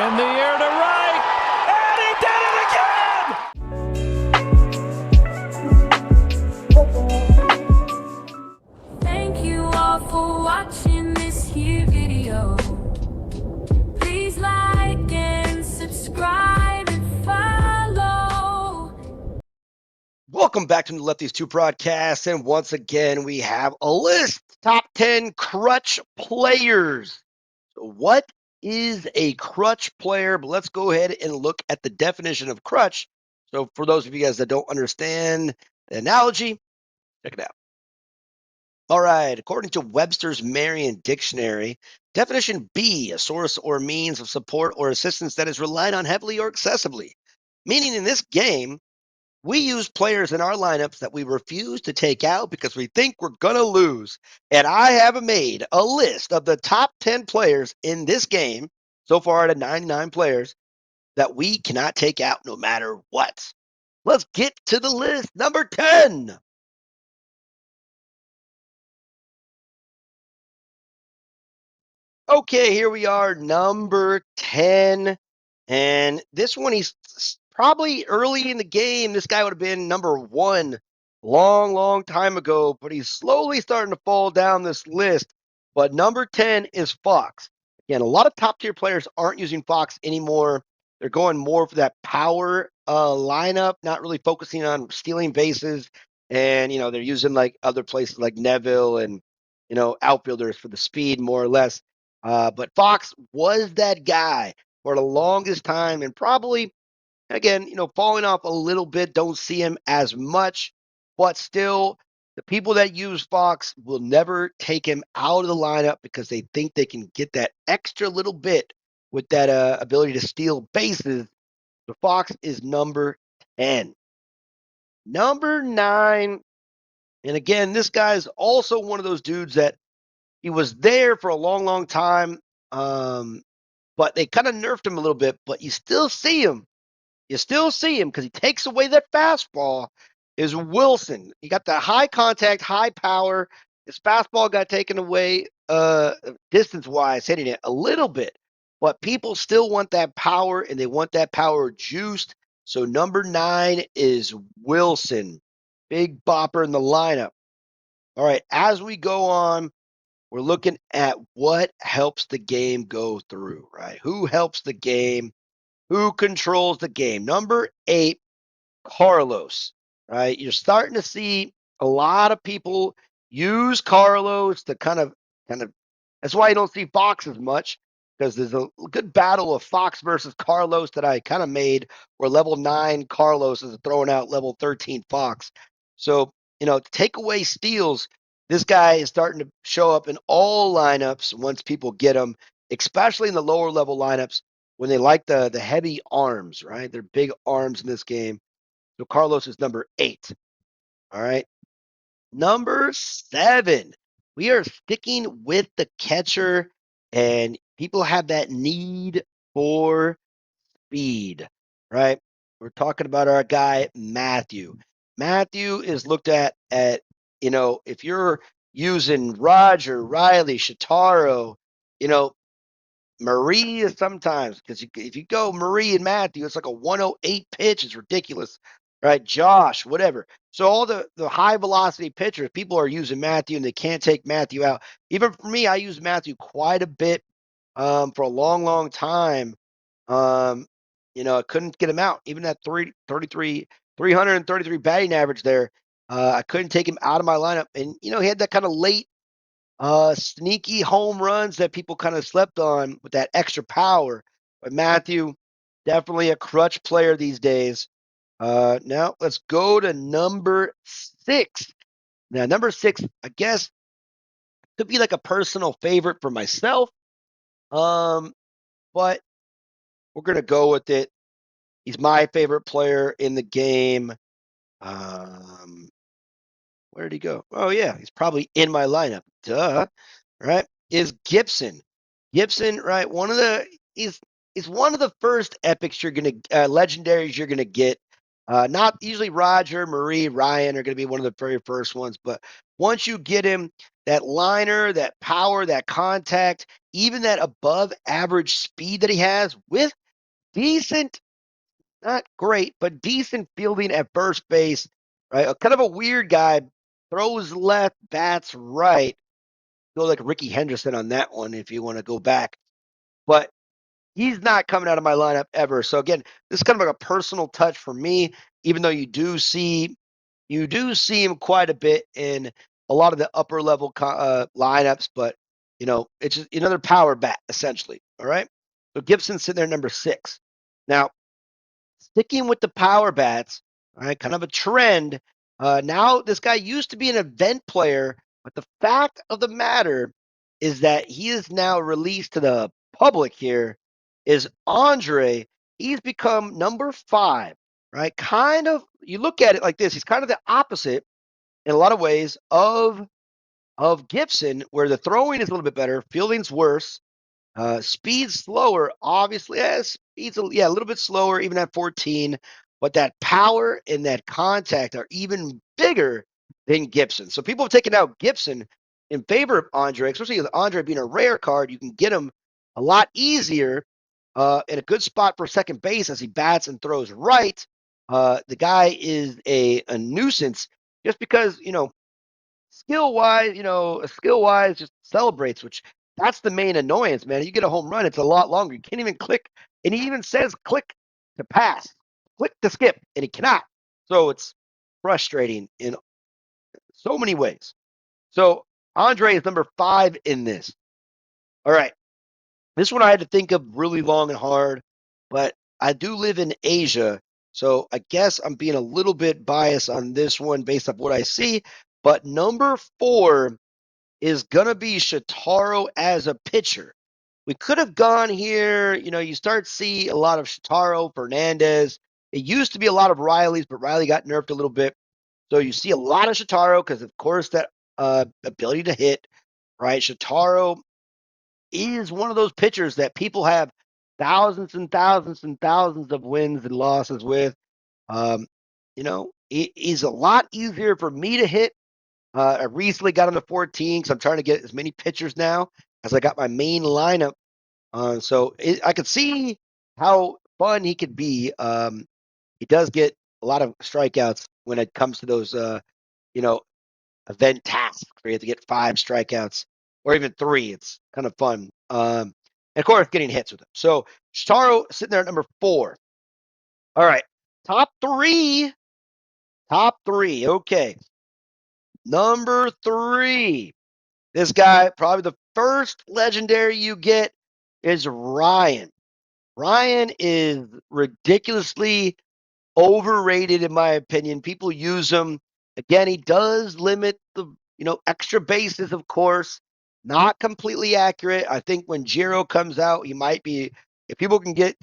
In the air to right, and he did it again! Thank you all for watching this here video. Please like and subscribe and follow. Welcome back to the Lefties 2 broadcast, and once again we have a list, top 10 Crutch players. So what is a Crutch player? But let's go ahead and look at the definition of Crutch. So for those of you guys that don't understand the analogy, check it out. All right, according to Webster's Merriam Dictionary, definition B, a source or means of support or assistance that is relied on heavily or excessively. Meaning in this game, we use players in our lineups that we refuse to take out because we think we're going to lose. And I have made a list of the top 10 players in this game, so far out of 99 players, that we cannot take out no matter what. Let's get to the list. Number 10. Okay, here we are, number 10. And this one, he's probably early in the game. This guy would have been number 1 long time ago, but he's slowly starting to fall down this list. But number 10 is Fox. Again, a lot of top tier players aren't using Fox anymore. They're going more for that power lineup, not really focusing on stealing bases. And, they're using like other places like Neville and, outfielders for the speed more or less. But Fox was that guy for the longest time, and probably, again, falling off a little bit. Don't see him as much, but still, the people that use Fox will never take him out of the lineup because they think they can get that extra little bit with that ability to steal bases. So Fox is number 10. Number 9, and again, this guy is also one of those dudes that he was there for a long time, but they kind of nerfed him a little bit, but you still see him. You still see him because he takes away that fastball, is Wilson. He got that high contact, high power. His fastball got taken away distance-wise, hitting it a little bit. But people still want that power, and they want that power juiced. So number 9 is Wilson. Big bopper in the lineup. All right, as we go on, we're looking at what helps the game go through, right? Who helps the game? Who controls the game? Number 8, Carlos, right? You're starting to see a lot of people use Carlos to kind of, that's why you don't see Fox as much, because there's a good battle of Fox versus Carlos that I kind of made, where level 9 Carlos is throwing out level 13 Fox. So, to take away steals, this guy is starting to show up in all lineups once people get him, especially in the lower level lineups when they like the heavy arms, right? They're big arms in this game. So Carlos is number 8. All right. Number 7. We are sticking with the catcher, and people have that need for speed, right? We're talking about our guy, Matthew. Matthew is looked at, if you're using Roger, Riley, Chitaaro, Marie is sometimes, because if you go Marie and Matthew, it's like a 108 pitch. It's ridiculous, right? Josh, whatever. So all the high velocity pitchers, people are using Matthew, and they can't take Matthew out. Even for me, I use Matthew quite a bit for a long time. I couldn't get him out. Even at 333 batting average there, I couldn't take him out of my lineup. And, he had that kind of late sneaky home runs that people kind of slept on with that extra power. But Matthew, definitely a Crutch player these days. Now let's go to number 6. Now, number 6, I guess, could be like a personal favorite for myself. But we're going to go with it. He's my favorite player in the game. Where did he go? Oh, yeah, he's probably in my lineup. Duh. Right? Is Gibson. Gibson, right? He's one of the first epics you're gonna legendaries you're gonna get. Not usually Roger, Marie, Ryan are going to be one of the very first ones, but once you get him, that liner, that power, that contact, even that above average speed that he has with decent, not great, but decent fielding at first base, right? Kind of a weird guy, throws left, bats right. Go like Ricky Henderson on that one if you want to go back. But he's not coming out of my lineup ever. So again, this is kind of like a personal touch for me, even though you do see him quite a bit in a lot of the upper level lineups, but it's just another power bat essentially. All right. So Gibson's sitting there number 6. Now, sticking with the power bats, all right, kind of a trend. Now this guy used to be an event player, but the fact of the matter is that he is now released to the public here. Is Andre? He's become number 5, right? Kind of. You look at it like this. He's kind of the opposite in a lot of ways of Gibson, where the throwing is a little bit better, fielding's worse. Speed's slower, obviously. Yeah, speed's a little bit slower, even at 14. But that power and that contact are even bigger than Gibson. So people have taken out Gibson in favor of Andre, especially with Andre being a rare card. You can get him a lot easier in a good spot for second base as he bats and throws right. The guy is a nuisance just because, skill wise, just celebrates, which that's the main annoyance, man. You get a home run, it's a lot longer. You can't even click, and he even says click to pass, click to skip, and he cannot. So it's frustrating in so many ways. So Andre is number 5 in this. All right. This one I had to think of really long and hard, but I do live in Asia. So I guess I'm being a little bit biased on this one based off what I see. But number 4 is going to be Chitaaro as a pitcher. We could have gone here. You start to see a lot of Chitaaro, Fernandez. It used to be a lot of Riley's, but Riley got nerfed a little bit. So you see a lot of Chitaaro because, of course, that ability to hit, right? Chitaaro is one of those pitchers that people have thousands and thousands and thousands of wins and losses with. It is a lot easier for me to hit. I recently got him to 14 because I'm trying to get as many pitchers now as I got my main lineup. I could see how fun he could be. He does get a lot of strikeouts when it comes to those, you know, event tasks where you have to get 5 strikeouts or even 3. It's kind of fun. And of course, getting hits with him. So Chitaro sitting there at number 4. All right, top three. Top 3. Okay, number 3. This guy, probably the first legendary you get is Ryan. Ryan is ridiculously overrated in my opinion. People use him. Again, he does limit the, extra bases, of course. Not completely accurate. I think when Giro comes out, he might be, if people can get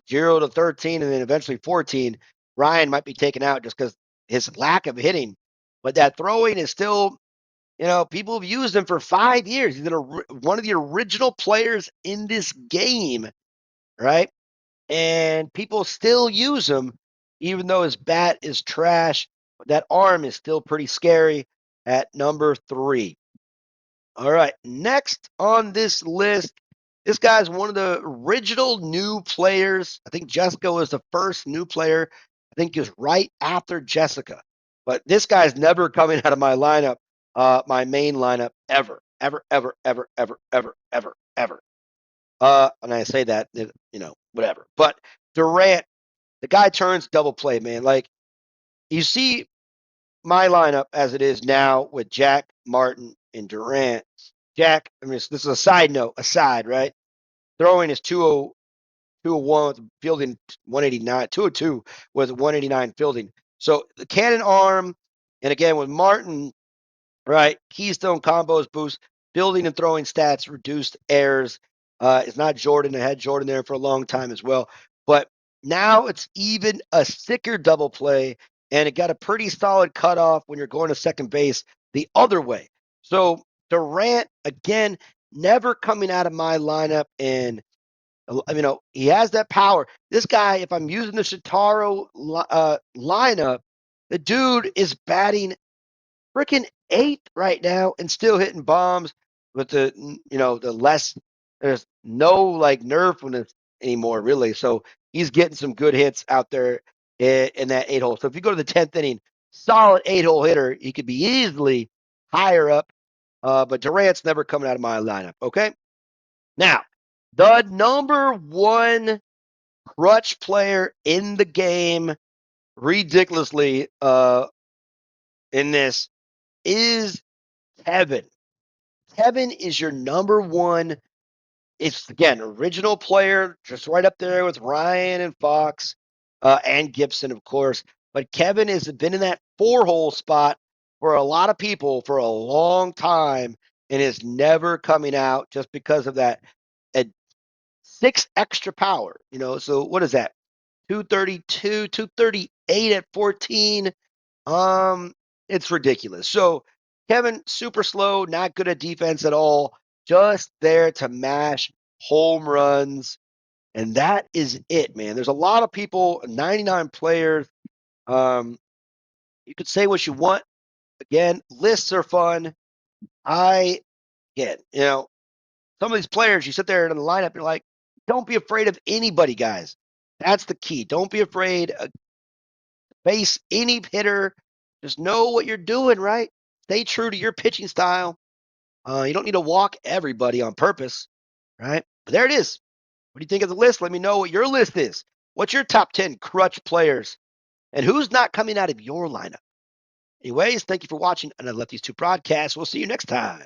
Giro to 13 and then eventually 14, Ryan might be taken out just because his lack of hitting. But that throwing is still, people have used him for 5 years. He's one of the original players in this game, right? And people still use him, even though his bat is trash. But that arm is still pretty scary at number 3. All right, next on this list, this guy's one of the original new players. I think Jessica was the first new player. I think he was right after Jessica. But this guy's never coming out of my lineup, my main lineup, ever, ever, ever, ever, ever, ever, ever, ever. And I say that, whatever. But Durant, the guy turns double play, man. Like, you see my lineup as it is now with Jack, Martin, and Durant. Jack, I mean, this is a side note, right? Throwing is 201 with fielding 189, 202 with 189 fielding. So the cannon arm, and again with Martin, right? Keystone combos boost, building and throwing stats, reduced errors. It's not Jordan. I had Jordan there for a long time as well. But now it's even a sicker double play, and it got a pretty solid cutoff when you're going to second base the other way. So Durant, again, never coming out of my lineup. And He has that power. This guy, if I'm using the Chitaaro lineup, the dude is batting freaking eighth right now and still hitting bombs with the less, there's no like nerfness anymore, really. So he's getting some good hits out there in that 8-hole. So if you go to the 10th inning, solid 8-hole hitter, he could be easily higher up. But Durant's never coming out of my lineup. Okay. Now, the number one Crutch player in the game, ridiculously, in this is Kevin. Kevin is your number one. It's again original player, just right up there with Ryan and Fox, and Gibson, of course. But Kevin has been in that 4-hole spot for a lot of people for a long time and is never coming out just because of that 6 extra power. So what is that? 232, 238 at 14. Um, it's ridiculous. So Kevin, super slow, not good at defense at all, just there to mash home runs. And that is it, man. There's a lot of people, 99 players. You could say what you want. Again, lists are fun. Again, some of these players, you sit there in the lineup, you're like, don't be afraid of anybody, guys. That's the key. Don't be afraid. Face any hitter. Just know what you're doing, right? Stay true to your pitching style. You don't need to walk everybody on purpose, right? But there it is. What do you think of the list? Let me know what your list is. What's your top 10 Crutch players? And who's not coming out of your lineup? Anyways, thank you for watching. And I love these two broadcasts. We'll see you next time.